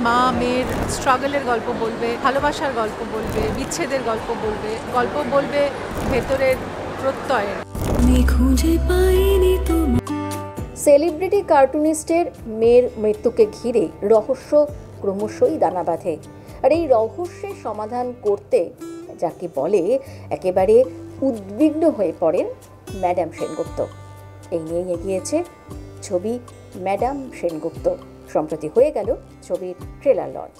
মা মেয়ের স্ট্রাগলের গল্প বলবে, ভালোবাসার গল্প বলবে, বিচ্ছেদের গল্প বলবে ভেতরের প্রত্যয়ের। সেলিব্রিটি কার্টুনিস্টের মেয়ের মৃত্যুকে ঘিরে রহস্য ক্রমশই দানা বাঁধে। আর এই রহস্যের সমাধান করতে যাকে বলে একেবারে উদ্বিগ্ন হয়ে পড়েন ম্যাডাম সেনগুপ্ত। এই নিয়েই এগিয়েছে ছবি ম্যাডাম সেনগুপ্ত। সম্প্রতি হয়ে গেল ছবির ট্রেলার লঞ্চ।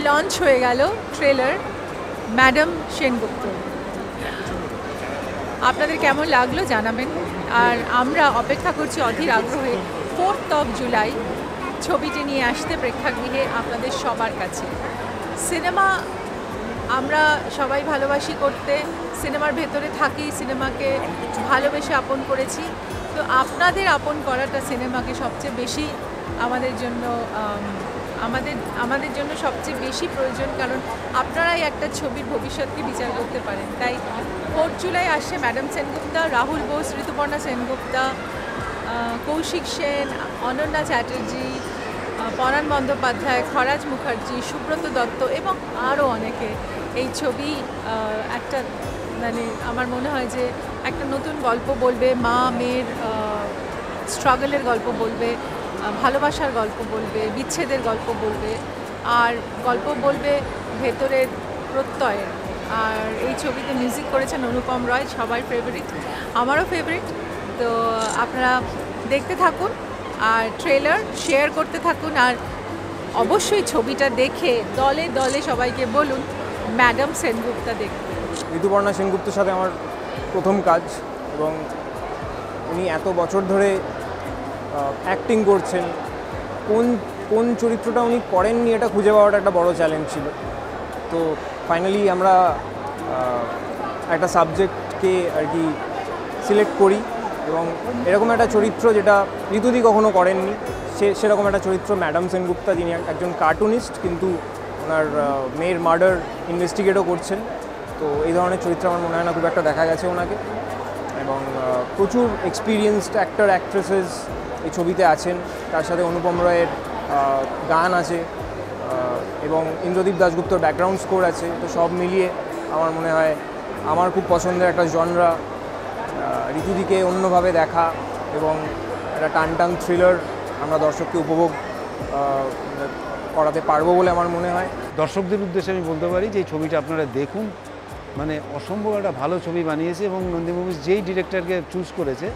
লঞ্চ হয়ে গেল ট্রেলার ম্যাডাম সেনগুপ্ত। আপনাদের কেমন লাগলো জানাবেন। আর আমরা অপেক্ষা করছি অধীর আগ্রহে 4 জুলাই ছবিটি নিয়ে আসতে প্রেক্ষাগৃহে আপনাদের সবার কাছে। সিনেমা আমরা সবাই ভালোবাসি করতে, সিনেমার ভেতরে থাকি, সিনেমাকে ভালোবেসে আপন করেছি। তো আপনাদের আপন করাটা সিনেমাকে সবচেয়ে বেশি আমাদের জন্য সবচেয়ে বেশি প্রয়োজন, কারণ আপনারাই একটা ছবির ভবিষ্যৎকে বিচার করতে পারেন। তাই 4 জুলাই আসছে ম্যাডাম সেনগুপ্তা, রাহুল বোস, ঋতুপর্ণা সেনগুপ্তা, কৌশিক সেন, অনন্যা চ্যাটার্জি, পরাণ বন্দ্যোপাধ্যায়, খরাজ মুখার্জি, সুব্রত দত্ত এবং আরও অনেকে। এই ছবি একটা আমার মনে হয় যে একটা নতুন গল্প বলবে, মা মেয়ের স্ট্রাগলের গল্প বলবে, ভালোবাসার গল্প বলবে, বিচ্ছেদের গল্প বলবে, আর গল্প বলবে ভেতরের প্রত্যয়ের। আর এই ছবিতে মিউজিক করেছেন অনুপম রয়, সবার ফেভারিট, আমারও ফেভারিট। তো আপনারা দেখতে থাকুন আর ট্রেলার শেয়ার করতে থাকুন, আর অবশ্যই ছবিটা দেখে দলে দলে সবাইকে বলুন ম্যাডাম সেনগুপ্তা দেখতে। ঋতুপর্ণা সেনগুপ্তের সাথে আমার প্রথম কাজ, এবং উনি এত বছর ধরে অ্যাক্টিং করছেন। কোন চরিত্রটা উনি করেননি এটা খুঁজে পাওয়াটা একটা বড় চ্যালেঞ্জ ছিল। তো ফাইনালি আমরা একটা সাবজেক্টকে আর কি সিলেক্ট করি, এবং এরকম একটা চরিত্র যেটা ঋতুদি কখনো করেননি, সেরকম একটা চরিত্র ম্যাডাম সেনগুপ্তা, যিনি একজন কার্টুনিস্ট কিন্তু ওনার মেয়ের মার্ডার ইনভেস্টিগেটও করছেন। তো এই ধরনের চরিত্র আমার মনে হয় না খুব একটা দেখা গেছে ওনাকে, এবং প্রচুর এক্সপিরিয়েন্সড অ্যাক্টর অ্যাক্ট্রেসেস এই ছবিতে আছেন। তার সাথে অনুপম রয়ের গান আছে এবং ইন্দ্রদীপ দাশগুপ্তর ব্যাকগ্রাউন্ড স্কোর আছে। তো সব মিলিয়ে আমার মনে হয় আমার খুব পছন্দের একটা জনরা, ঋতুদিকে অন্যভাবে দেখা এবং একটা টান থ্রিলার আমরা দর্শককে উপভোগ করাতে পারবো বলে আমার মনে হয়। দর্শকদের উদ্দেশ্যে আমি বলতে পারি যে এই ছবিটা আপনারা দেখুন, মানে অসম্ভব একটা ভালো ছবি বানিয়েছে। এবং নন্দী মুভিজ যেই ডিরেক্টরকে চুজ করেছে,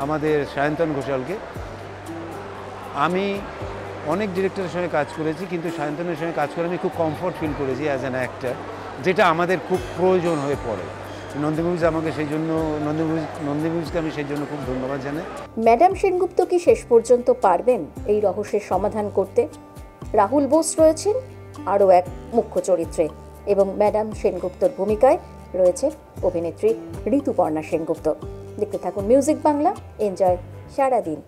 আমাদের সায়ন্তন ঘোষালকে, আমি অনেক ডিরেক্টরের সঙ্গে কাজ করেছি, কিন্তু সায়ন্তনের সঙ্গে কাজ করে আমি খুব কমফর্ট ফিল করেছি অ্যাজ অ্যান অ্যাক্টর, যেটা আমাদের খুব প্রয়োজন হয়ে পড়ে। নন্দী মুভিজ আমাকে সেই জন্য, নন্দী মুভিজকে আমি সেই জন্য খুব ধন্যবাদ জানাই। ম্যাডাম সেনগুপ্ত কি শেষ পর্যন্ত পারবেন এই রহস্যের সমাধান করতে? রাহুল বোস রয়েছেন আরও এক মুখ্য চরিত্রে, এবং ম্যাডাম সেনগুপ্তর ভূমিকায় রয়েছে অভিনেত্রী ঋতুপর্ণা সেনগুপ্ত। দেখতে থাকুন মিউজিক বাংলা, এনজয় সারাদিন।